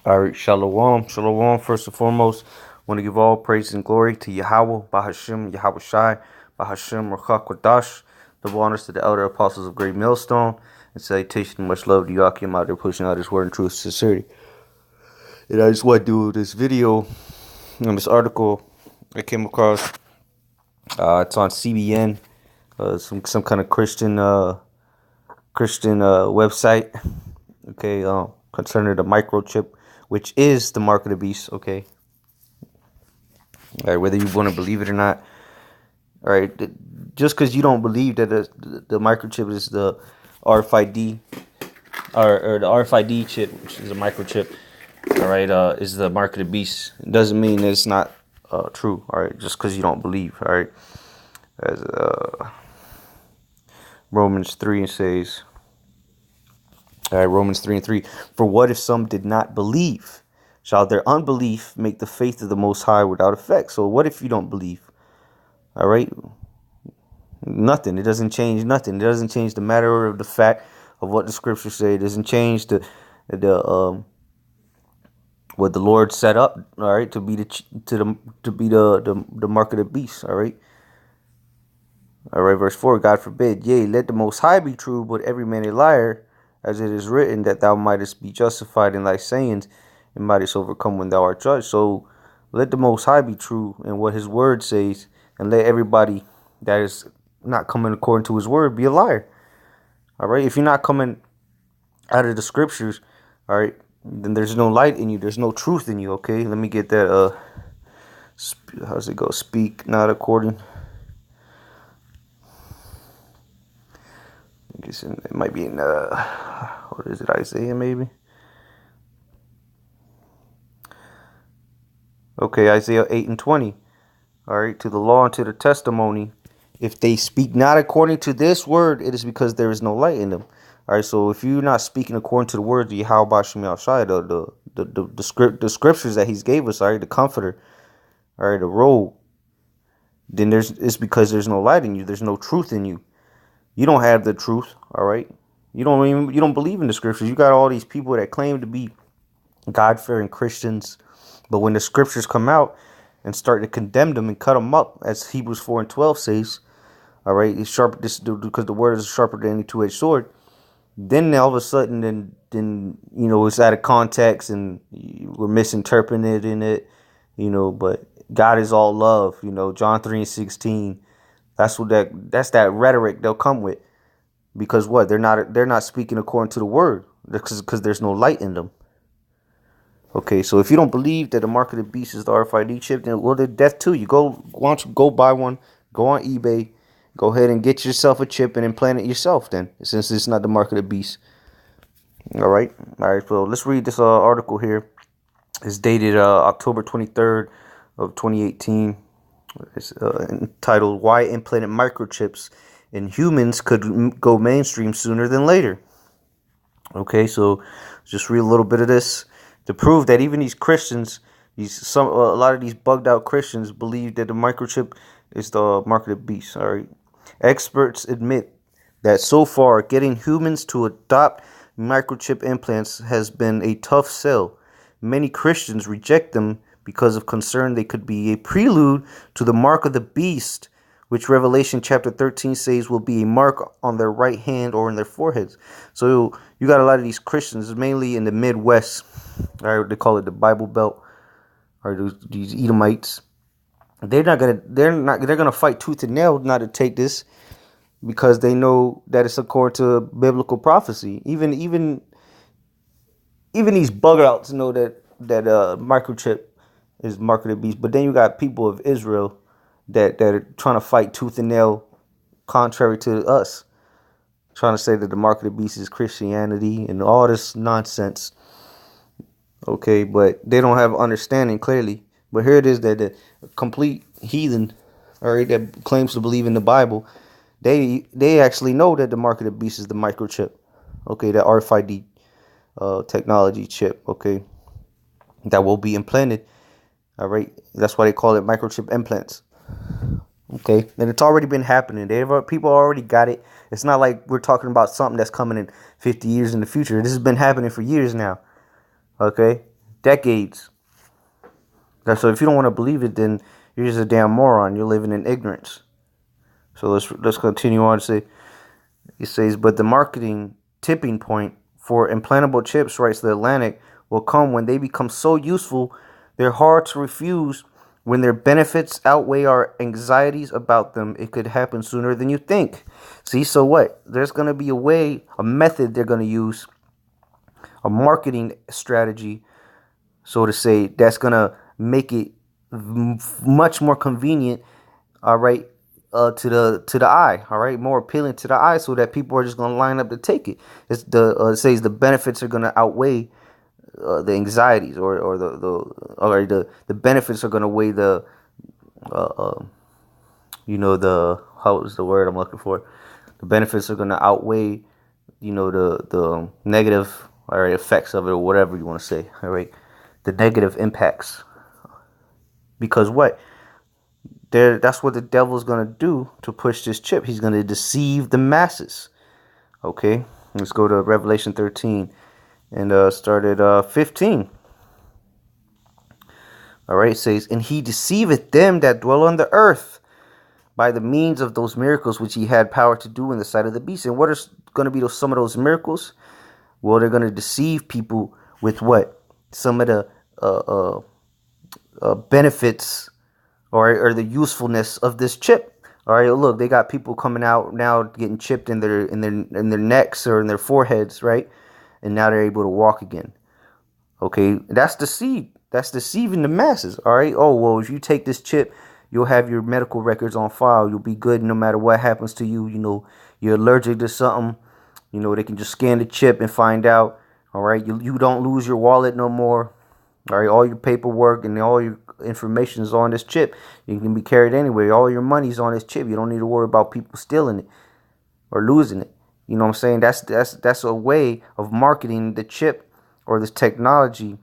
All right, shalom, shalom. First and foremost, want to give all praise and glory to Yahweh, Bahashim, Yahweh Shai, Bahashim, Rakha Kwadash, double honors to the elder apostles of Great Millstone, and salutation and much love to Yakim out there pushing out his word in truth and sincerity. And I just want to do this video on this article I came across. It's on CBN, some kind of Christian website. Okay, concerning the microchip, which is the mark of the beast. Okay, all right, whether you want to believe it or not. All right, just because you don't believe that the microchip is the RFID or the RFID chip, which is a microchip, all right, is the mark of the beast, it doesn't mean that it's not true. All right, just because you don't believe. All right, as Romans 3 says. All right, Romans 3:3. For what if some did not believe? Shall their unbelief make the faith of the Most High without effect? So what if you don't believe? All right, nothing. It doesn't change nothing. It doesn't change the matter of the fact of what the scriptures say. It doesn't change the what the Lord set up. All right, to be the mark of the beast. All right. All right, verse 4. God forbid. Yea, let the Most High be true, but every man a liar, as it is written, that thou mightest be justified in thy sayings, and mightest overcome when thou art judged. So let the Most High be true in what his word says, and let everybody that is not coming according to his word be a liar. All right, if you're not coming out of the scriptures, all right, then there's no light in you, there's no truth in you. Okay, let me get that. How's it go? Speak not according. I guess it might be in what is it, Isaiah maybe? Okay, Isaiah 8:20. All right, to the law and to the testimony, if they speak not according to this word, it is because there is no light in them. All right, so if you're not speaking according to the words of Yahweh Shem Shai, the scriptures that He's gave us, all right, the Comforter, all right, the robe, then it's because there's no light in you. There's no truth in you. You don't have the truth. All right, you don't believe in the scriptures. You got all these people that claim to be God-fearing Christians, but when the scriptures come out and start to condemn them and cut them up, as Hebrews 4:12 says, all right, it's sharp because the word is sharper than any two-edged sword. Then all of a sudden, then it's out of context and we're misinterpreting it, But God is all love, John 3:16. That's that rhetoric they'll come with, because what they're not speaking according to the word, because there's no light in them. Okay, so if you don't believe that the mark of the beast is the RFID chip, then well, then death to you. Why don't you go buy one? Go on eBay. Go ahead and get yourself a chip and implant it yourself then, since it's not the mark of the beast. All right. So let's read this article here. It's dated October 23rd of 2018. It's entitled "Why Implanted Microchips in Humans Could Go Mainstream Sooner Than Later." Okay, so just read a little bit of this to prove that even these Christians, a lot of these bugged out Christians, believe that the microchip is the mark of the beast. All right, experts admit that so far getting humans to adopt microchip implants has been a tough sell. Many Christians reject them because of concern they could be a prelude to the mark of the beast, which Revelation chapter 13 says will be a mark on their right hand or in their foreheads. So you got a lot of these Christians, mainly in the Midwest, or they call it the Bible Belt, or these Edomites. They're gonna fight tooth and nail not to take this, because they know that it's according to biblical prophecy. Even these bug outs know that microchip is mark of the beast. But then you got people of Israel that are trying to fight tooth and nail, contrary to us, trying to say that the mark of the beast is Christianity and all this nonsense. Okay, but they don't have understanding clearly. But here it is that the complete heathen, all right, that claims to believe in the Bible, they actually know that the mark of the beast is the microchip. Okay, the RFID technology chip. Okay, that will be implanted. All right, that's why they call it microchip implants. Okay, and it's already been happening. People already got it. It's not like we're talking about something that's coming in 50 years in the future. This has been happening for years now. Okay, Decades. So if you don't want to believe it, then you're just a damn moron. You're living in ignorance. So let's continue on to say, it says, but the marketing tipping point for implantable chips, writes the Atlantic, will come when they become so useful they're hard to refuse. When their benefits outweigh our anxieties about them, it could happen sooner than you think. See, so what? There's going to be a way, a method they're going to use, a marketing strategy, so to say, that's going to make it much more convenient, all right, to the eye, all right, more appealing to the eye, so that people are just going to line up to take it. It says the benefits are going to outweigh the anxieties, or the benefits are going to weigh the the, how is the word I'm looking for? The benefits are going to outweigh the negative, all right, effects of it, or whatever you want to say, all right, the negative impacts. Because what? That's what the devil's going to do to push this chip. He's going to deceive the masses. Okay, let's go to Revelation 13 and start at 15. All right, it says, and he deceiveth them that dwell on the earth by the means of those miracles which he had power to do in the sight of the beast. And what are going to be some of those miracles? Well, they're going to deceive people with what? Some of the benefits, or the usefulness of this chip. All right, look, they got people coming out now getting chipped in their necks or in their foreheads, right? And now they're able to walk again. Okay, that's deceit. That's deceiving the masses. All right. Oh, well, if you take this chip, you'll have your medical records on file. You'll be good no matter what happens to you. You're allergic to something. They can just scan the chip and find out. All right, you don't lose your wallet no more. All right, all your paperwork and all your information is on this chip. You can be carried anywhere. All your money's on this chip. You don't need to worry about people stealing it or losing it. You know what I'm saying? That's a way of marketing the chip, or this technology,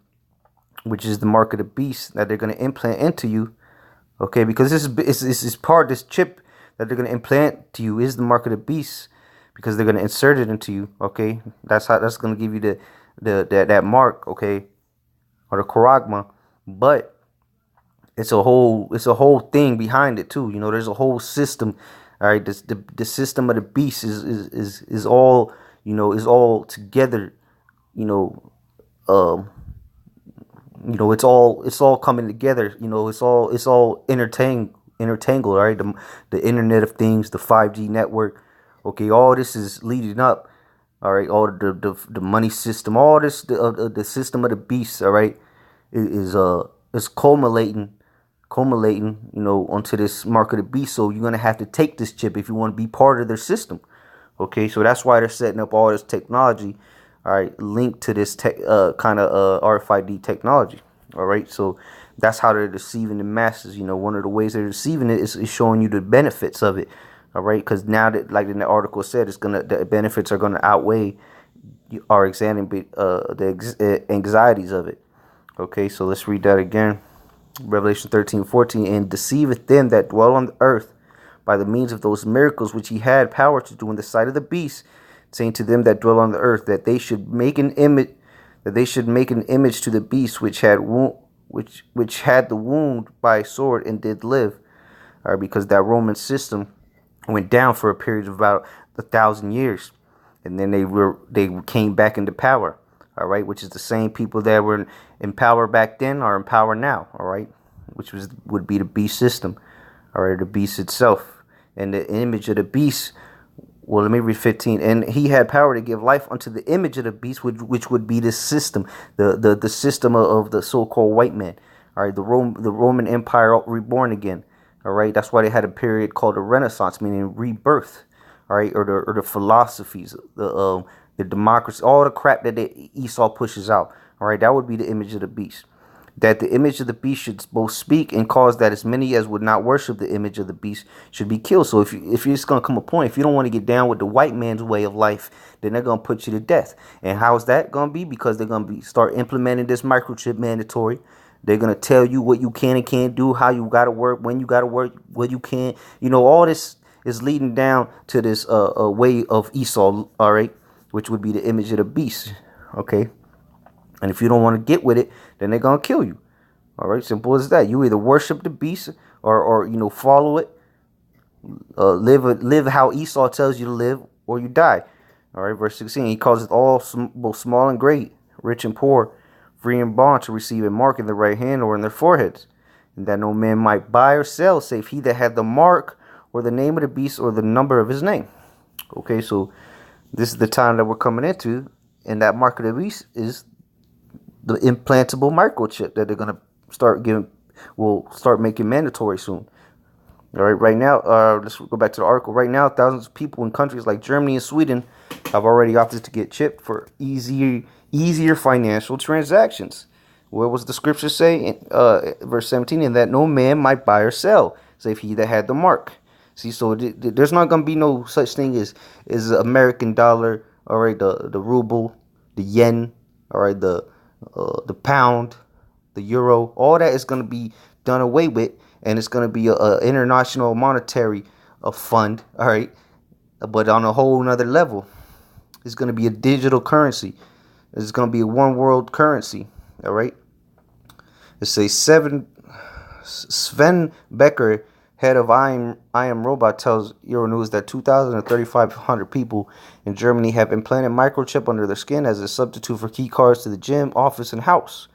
which is the mark of the beast that they're going to implant into you. Okay, because this is this chip that they're going to implant to you is the mark of the beast, because they're going to insert it into you. Okay, that's going to give you that mark. Okay, or the charagma, but it's a whole thing behind it too. There's a whole system. All right, the system of the beast is all is all together. Um, it's all coming together. It's all intertangled. All right, the Internet of Things, the 5G network. Okay, all this is leading up. All right, all the money system, all this the system of the beast. All right, is culminating, onto this mark of the beast. So you're gonna have to take this chip if you want to be part of their system. Okay, so that's why they're setting up all this technology, all right, linked to this kind of RFID technology. All right, so that's how they're deceiving the masses. One of the ways they're deceiving it is showing you the benefits of it. All right, because now that, like in the article said, the benefits are gonna outweigh the anxieties of it. Okay, so let's read that again. Revelation 13:14, and deceiveth them that dwell on the earth by the means of those miracles which he had power to do in the sight of the beast, saying to them that dwell on the earth that they should make an image, to the beast which had the wound by a sword and did live. All right, because that Roman system went down for a period of about 1,000 years, and then they came back into power. All right, which is the same people that were in power back then are in power now. All right, which would be the beast system. All right, the beast itself, and the image of the beast. Well, let me read 15. And he had power to give life unto the image of the beast, which would be the system, the system of the so-called white man. All right, the Roman Empire reborn again. All right, that's why they had a period called the Renaissance, meaning rebirth. All right, or the philosophies, the democracy, all the crap that Esau pushes out. All right, that would be the image of the beast. That the image of the beast should both speak and cause that as many as would not worship the image of the beast should be killed. So if you're just going to come a point, if you don't want to get down with the white man's way of life, then they're going to put you to death. And how is that going to be? Because they're going to start implementing this microchip mandatory. They're going to tell you what you can and can't do, how you got to work, when you got to work, what you can't. All this is leading down to this way of Esau, all right, which would be the image of the beast, okay? And if you don't want to get with it, then they're going to kill you. All right, simple as that. You either worship the beast or follow it, live how Esau tells you to live, or you die. All right, verse 16. He calls it all, both small and great, rich and poor, free and bond, to receive a mark in their right hand or in their foreheads, and that no man might buy or sell, save he that had the mark or the name of the beast or the number of his name. Okay, so this is the time that we're coming into, and that mark of the beast is the implantable microchip that they're gonna will start making mandatory soon. All right, right now, let's go back to the article. Right now, thousands of people in countries like Germany and Sweden have already opted to get chipped for easier financial transactions. What was the scripture say in verse 17? And that no man might buy or sell, save he that had the mark. See, so there's not going to be no such thing as American dollar, all right, the ruble, the yen, all right, the pound, the euro. All that is going to be done away with, and it's going to be a international monetary fund, all right, but on a whole nother level. It's going to be a digital currency. It's going to be a one world currency, all right. It says Sven Becker, head of I Am Robot, tells Euronews that 2,000 to 3,500 people in Germany have implanted microchip under their skin as a substitute for key cards to the gym, office, and house.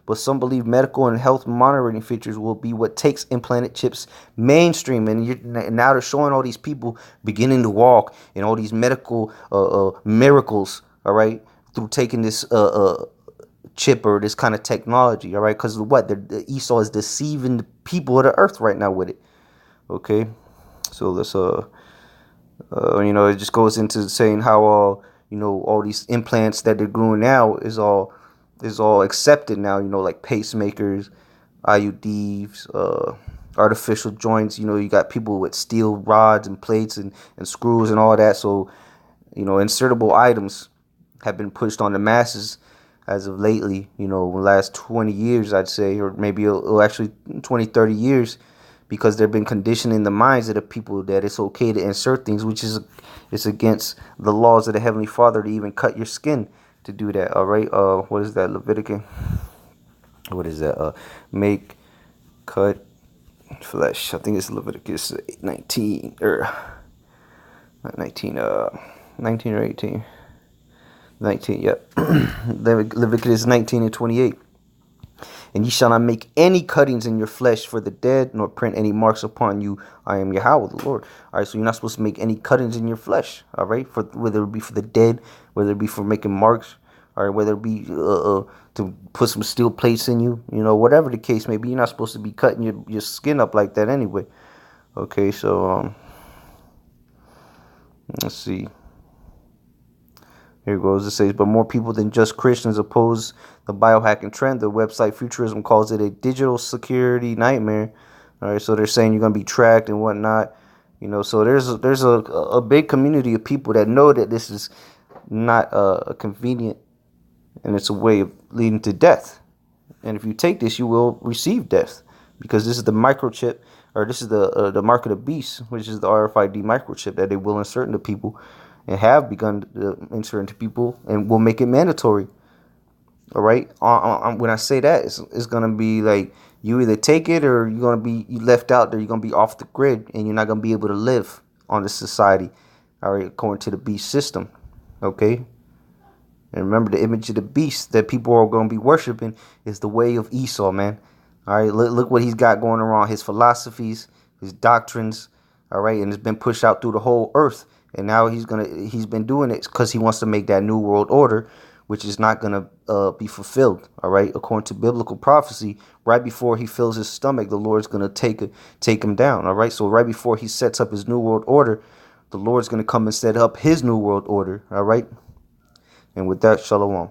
But some believe medical and health monitoring features will be what takes implanted chips mainstream. And now they're showing all these people beginning to walk and all these medical miracles, all right, through taking this chip or this kind of technology, all right, because what the Esau is deceiving the people of the earth right now with it. Okay, so let's it just goes into saying how all these implants that they're doing now is all accepted now, like pacemakers, IUDs, artificial joints. You got people with steel rods and plates and screws and all that. So insertable items have been pushed on the masses as of lately, the last 20 years, I'd say, or maybe actually 20, 30 years, because they've been conditioning the minds of the people that it's okay to insert things, which is it's against the laws of the Heavenly Father to even cut your skin to do that. All right. What is that? Leviticus. What is that? Make, cut, flesh. I think it's Leviticus 19 or not 19. 19 or 18. 19, yep. Leviticus 19 and 28. And ye shall not make any cuttings in your flesh for the dead, nor print any marks upon you. I am Yahweh, the Lord. All right, so you're not supposed to make any cuttings in your flesh, all right, for whether it be for the dead, whether it be for making marks, all right, whether it be to put some steel plates in you, whatever the case may be. You're not supposed to be cutting your skin up like that anyway. Okay, so let's see. Here it goes. It says, but more people than just Christians oppose the biohacking trend. The website Futurism calls it a digital security nightmare. All right, so they're saying you're going to be tracked and whatnot. So there's a big community of people that know that this is not convenient, and it's a way of leading to death. And if you take this, you will receive death, because this is the microchip, or this is the mark of the beast, which is the RFID microchip that they will insert into people, and have begun to insert into people, and will make it mandatory. All right. When I say that, it's gonna be like you either take it or you're gonna be left out there. You're gonna be off the grid, and you're not gonna be able to live on this society. All right, according to the beast system. Okay. And remember, the image of the beast that people are gonna be worshiping is the way of Esau, man. All right. Look what he's got going around. His philosophies, his doctrines. All right, and it's been pushed out through the whole earth. And now he's been doing it because he wants to make that new world order, which is not going to be fulfilled. All right. According to biblical prophecy, right before he fills his stomach, the Lord's going to take him down. All right. So right before he sets up his new world order, the Lord's going to come and set up his new world order. All right. And with that, shalom.